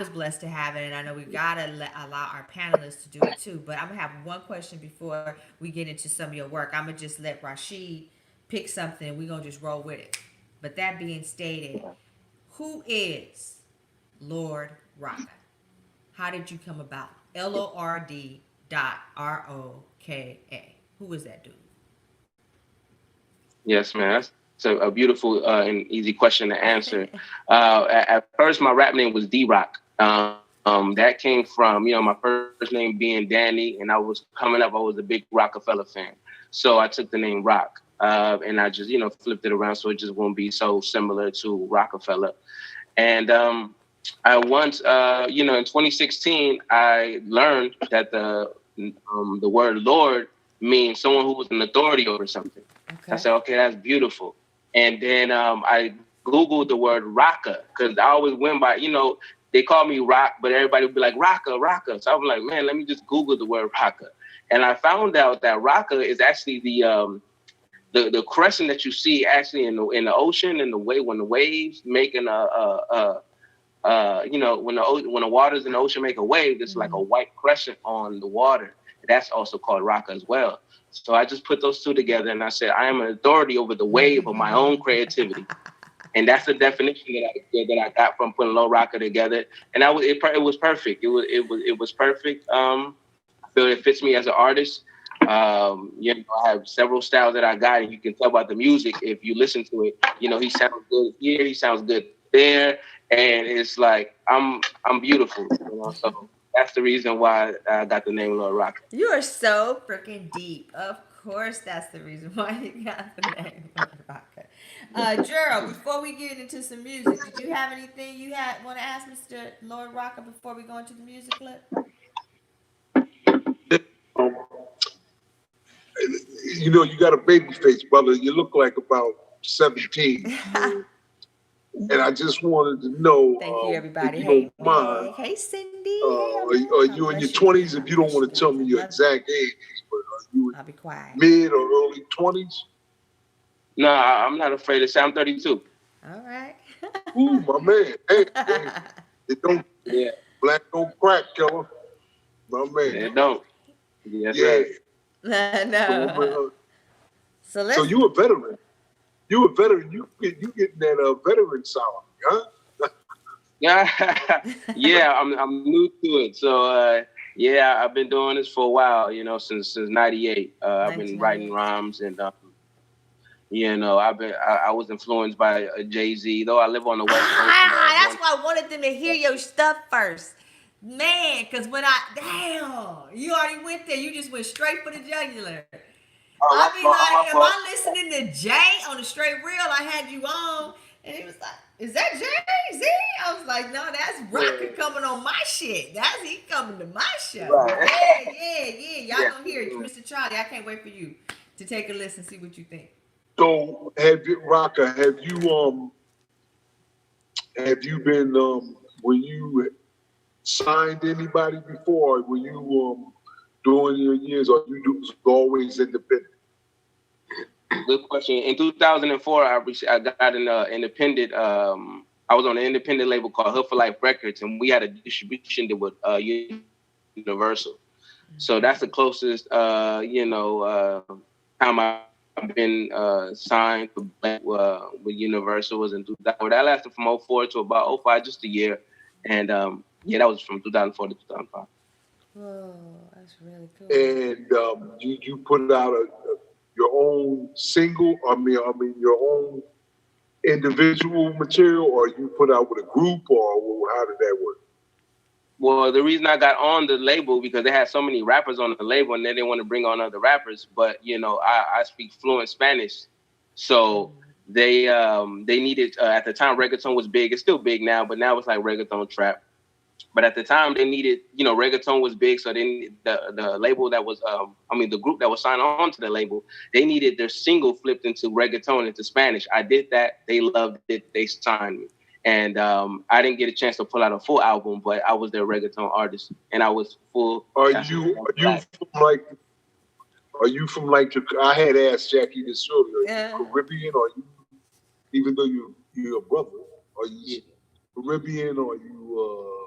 was blessed to have it, and I know we gotta allow our panelists to do it too. But I'm gonna have one question before we get into some of your work. I'm gonna just let Rashid pick something, and we're gonna just roll with it. But that being stated, who is Lord Roka? How did you come about? LORD.ROKA. Who is that dude? Yes, man. That's a beautiful and easy question to answer. At first, my rap name was D-Rock. That came from, my first name being Danny, and I was coming up, I was a big Rockefeller fan. So I took the name Rock, and I just, flipped it around so it just won't be so similar to Rockefeller. And I once, in 2016, I learned that the word Lord means someone who was an authority over something. I Okay. said, okay, that's beautiful. And then I Googled the word Rocka because I always went by, they call me Rock, but everybody would be like, Rocka, Rocka. So I was like, man, let me just Google the word Rocka. And I found out that Rocka is actually the crescent that you see actually in the ocean, in the way when the waves making when the waters in the ocean make a wave, there's like a white crescent on the water. That's also called Rocka as well. So I just put those two together and I said, I am an authority over the wave of my own creativity. And that's the definition that I got from putting Low Rocker together. And it was perfect. It was perfect. I feel it fits me as an artist. I have several styles that I got, and you can tell about the music if you listen to it. He sounds good here, he sounds good there, and it's like I'm beautiful. So that's the reason why I got the name Lord Rocker. You are so freaking deep. Of course, that's the reason why you got the name Lord Roka. Gerald, before we get into some music, did you have anything you had want to ask Mr. Lord Roka before we go into the music clip? Um, you got a baby face, brother. You look like about 17. And I just wanted to know, Thank you, if everybody. you Hey, don't mind, Meg. Hey, Cindy. Hey, are Armand. God you in your bless you. 20s? If God you don't bless you want to tell guys. me I your love you. exact age, but are you I'll be quiet. mid or early 20s? No, I'm not afraid to say I'm 32. All right. Ooh, my man. Hey, it don't Yeah, black don't crack, killer. My man. it don't. Yes, Yeah. sir. So, No. So so let's. you a veteran. You a veteran. You getting that veteran sound, huh? Yeah, yeah. I'm new to it, so yeah, I've been doing this for a while. Since '98. I've been writing 1998. rhymes, and I was influenced by Jay-Z. Though I live on the West Coast, and That's one. why I wanted them to hear your stuff first. Man, because when you already went there. You just went straight for the jugular. Oh, I my be fault. like, My if fault. I listening to Jay on the straight real, I had you on, and he was like, "Is that Jay Z?" I was like, "No, that's Yeah, Rocker coming on my shit. That's he coming to my show." But right. yeah. Y'all Yeah. gonna hear it, Mr. Charlie. I can't wait for you to take a listen, see what you think. So Rocker, have you been were you signed anybody before? Or were you during your years, or you was always independent? Good question. In 2004, I got an independent. I was on an independent label called Hood for Life Records, and we had a distribution deal with Universal. So that's the closest, time I've been signed for with Universal was in 2004. That lasted from '04 to about '05, just a year. And yeah, that was from 2004 to 2005. Whoa, that's really cool. And you put out your own single. I mean your own individual material, or you put out with a group, or how did that work? Well, the reason I got on the label because they had so many rappers on the label, and they didn't want to bring on other rappers. But I speak fluent Spanish, so they needed at the time reggaeton was big. It's still big now, but now it's like reggaeton trap. But at the time, they needed, reggaeton was big, so the label that was, the group that was signed on to the label, they needed their single flipped into reggaeton into Spanish. I did that. They loved it. They signed me, and I didn't get a chance to pull out a full album, but I was their reggaeton artist, and I was full. Are That's you are you black. from like are you from like I had asked Jackie this earlier. Are you Yeah. Caribbean? Or are you, even though you're a brother, are you Yeah. Caribbean? Or are you